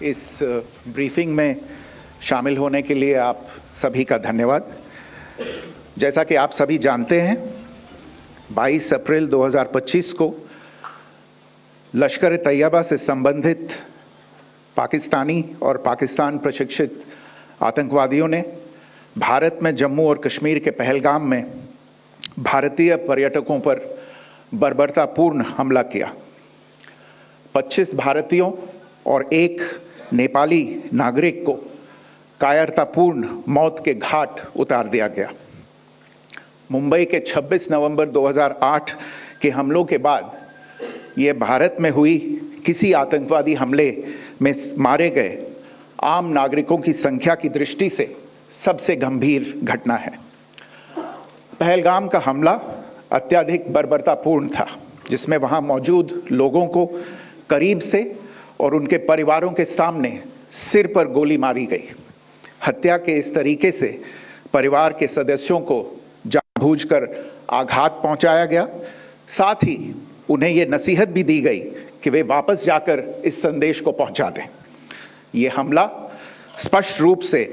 इस ब्रीफिंग में शामिल होने के लिए आप सभी का धन्यवाद। जैसा कि आप सभी जानते हैं, 22 अप्रैल 2025 को लश्कर ए तैयबा से संबंधित पाकिस्तानी और पाकिस्तान प्रशिक्षित आतंकवादियों ने भारत में जम्मू और कश्मीर के पहलगाम में भारतीय पर्यटकों पर बर्बरतापूर्ण हमला किया। 25 भारतीयों और एक नेपाली नागरिक को कायरतापूर्ण मौत के घाट उतार दिया गया। मुंबई के 26 नवंबर 2008 के हमलों के बाद यह भारत में हुई किसी आतंकवादी हमले में मारे गए आम नागरिकों की संख्या की दृष्टि से सबसे गंभीर घटना है। पहलगाम का हमला अत्यधिक बर्बरतापूर्ण था, जिसमें वहां मौजूद लोगों को करीब से और उनके परिवारों के सामने सिर पर गोली मारी गई। हत्या के इस तरीके से परिवार के सदस्यों को जानबूझकर आघात पहुंचाया गया। साथ ही उन्हें यह नसीहत भी दी गई कि वे वापस जाकर इस संदेश को पहुंचा दें। यह हमला स्पष्ट रूप से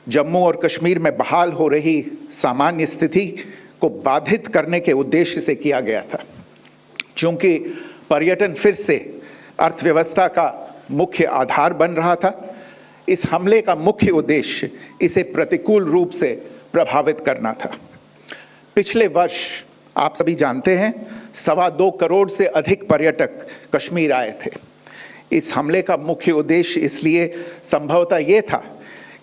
जम्मू और कश्मीर में बहाल हो रही सामान्य स्थिति को बाधित करने के उद्देश्य से किया गया था। चूंकि पर्यटन फिर से अर्थव्यवस्था का मुख्य आधार बन रहा था, इस हमले का मुख्य उद्देश्य इसे प्रतिकूल रूप से प्रभावित करना था। पिछले वर्ष आप सभी जानते हैं, 2.25 करोड़ से अधिक पर्यटक कश्मीर आए थे। इस हमले का मुख्य उद्देश्य इसलिए संभवतः यह था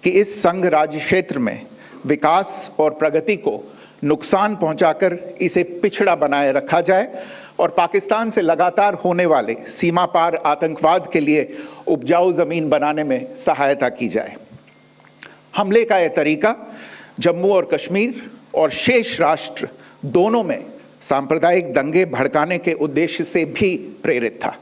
कि इस संघ राज्य क्षेत्र में विकास और प्रगति को नुकसान पहुंचाकर इसे पिछड़ा बनाए रखा जाए और पाकिस्तान से लगातार होने वाले सीमा पार आतंकवाद के लिए उपजाऊ जमीन बनाने में सहायता की जाए। हमले का यह तरीका जम्मू और कश्मीर और शेष राष्ट्र दोनों में सांप्रदायिक दंगे भड़काने के उद्देश्य से भी प्रेरित था।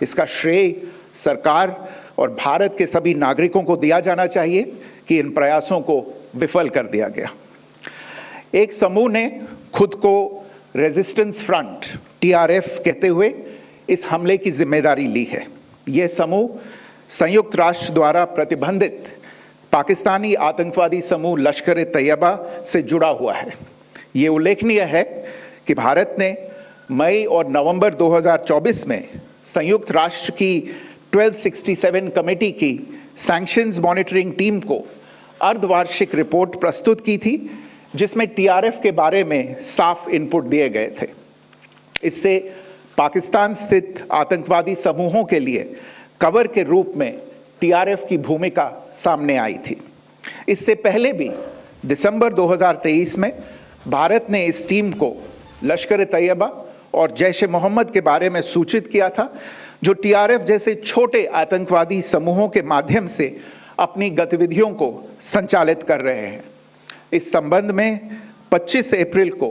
इसका श्रेय सरकार और भारत के सभी नागरिकों को दिया जाना चाहिए कि इन प्रयासों को विफल कर दिया गया। एक समूह ने खुद को रेजिस्टेंस फ्रंट TRF कहते हुए इस हमले की जिम्मेदारी ली है। यह समूह संयुक्त राष्ट्र द्वारा प्रतिबंधित पाकिस्तानी आतंकवादी समूह लश्कर ए तैयबा से जुड़ा हुआ है। यह उल्लेखनीय है कि भारत ने मई और नवंबर 2024 में संयुक्त राष्ट्र की 1267 कमेटी की सैंक्शंस मॉनिटरिंग टीम को अर्धवार्षिक रिपोर्ट प्रस्तुत की थी, जिसमें TRF के बारे में साफ इनपुट दिए गए थे। इससे पाकिस्तान स्थित आतंकवादी समूहों के लिए कवर के रूप में TRF की भूमिका सामने आई थी। इससे पहले भी दिसंबर 2023 में भारत ने इस टीम को लश्कर ए तैयबा और जैश ए मोहम्मद के बारे में सूचित किया था, जो TRF जैसे छोटे आतंकवादी समूहों के माध्यम से अपनी गतिविधियों को संचालित कर रहे हैं। इस संबंध में 25 अप्रैल को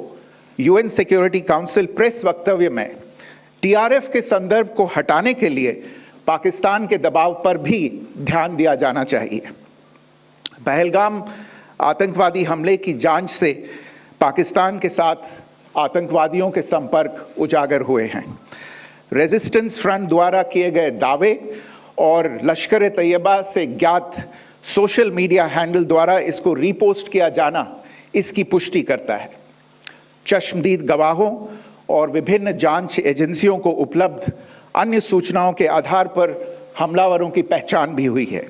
UN सिक्योरिटी काउंसिल प्रेस वक्तव्य में TRF के संदर्भ को हटाने के लिए पाकिस्तान के दबाव पर भी ध्यान दिया जाना चाहिए। पहलगाम आतंकवादी हमले की जांच से पाकिस्तान के साथ आतंकवादियों के संपर्क उजागर हुए हैं। रेजिस्टेंस फ्रंट द्वारा किए गए दावे और लश्कर ए तैयबा से ज्ञात सोशल मीडिया हैंडल द्वारा इसको रीपोस्ट किया जाना इसकी पुष्टि करता है। चश्मदीद गवाहों और विभिन्न जांच एजेंसियों को उपलब्ध अन्य सूचनाओं के आधार पर हमलावरों की पहचान भी हुई है।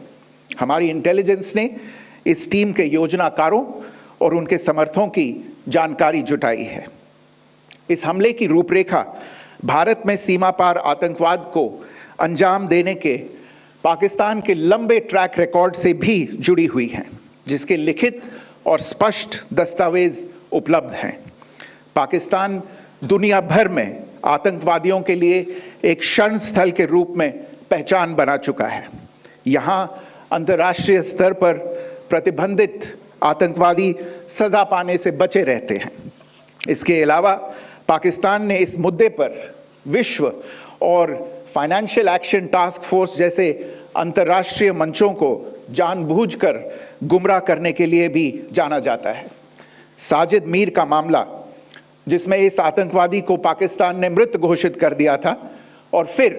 हमारी इंटेलिजेंस ने इस टीम के योजनाकारों और उनके समर्थकों की जानकारी जुटाई है। इस हमले की रूपरेखा भारत में सीमा पार आतंकवाद को अंजाम देने के पाकिस्तान के लंबे ट्रैक रिकॉर्ड से भी जुड़ी हुई है, जिसके लिखित और स्पष्ट दस्तावेज उपलब्ध हैं। पाकिस्तान दुनिया भर में आतंकवादियों के लिए एक शरण स्थल के रूप में पहचान बना चुका है। यहां अंतर्राष्ट्रीय स्तर पर प्रतिबंधित आतंकवादी सजा पाने से बचे रहते हैं। इसके अलावा पाकिस्तान ने इस मुद्दे पर विश्व और फाइनेंशियल एक्शन टास्क फोर्स जैसे अंतर्राष्ट्रीय मंचों को जानबूझकर गुमराह करने के लिए भी जाना जाता है। साजिद मीर का मामला, जिसमें इस आतंकवादी को पाकिस्तान ने मृत घोषित कर दिया था और फिर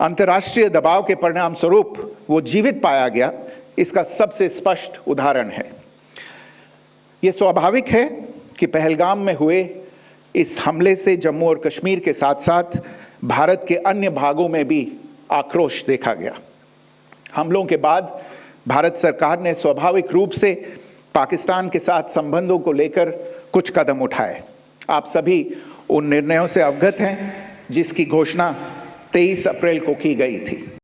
अंतर्राष्ट्रीय दबाव के परिणाम स्वरूप वो जीवित पाया गया, इसका सबसे स्पष्ट उदाहरण है। यह स्वाभाविक है कि पहलगाम में हुए इस हमले से जम्मू और कश्मीर के साथ साथ भारत के अन्य भागों में भी आक्रोश देखा गया। हमलों के बाद भारत सरकार ने स्वाभाविक रूप से पाकिस्तान के साथ संबंधों को लेकर कुछ कदम उठाए। आप सभी उन निर्णयों से अवगत हैं जिसकी घोषणा 23 अप्रैल को की गई थी।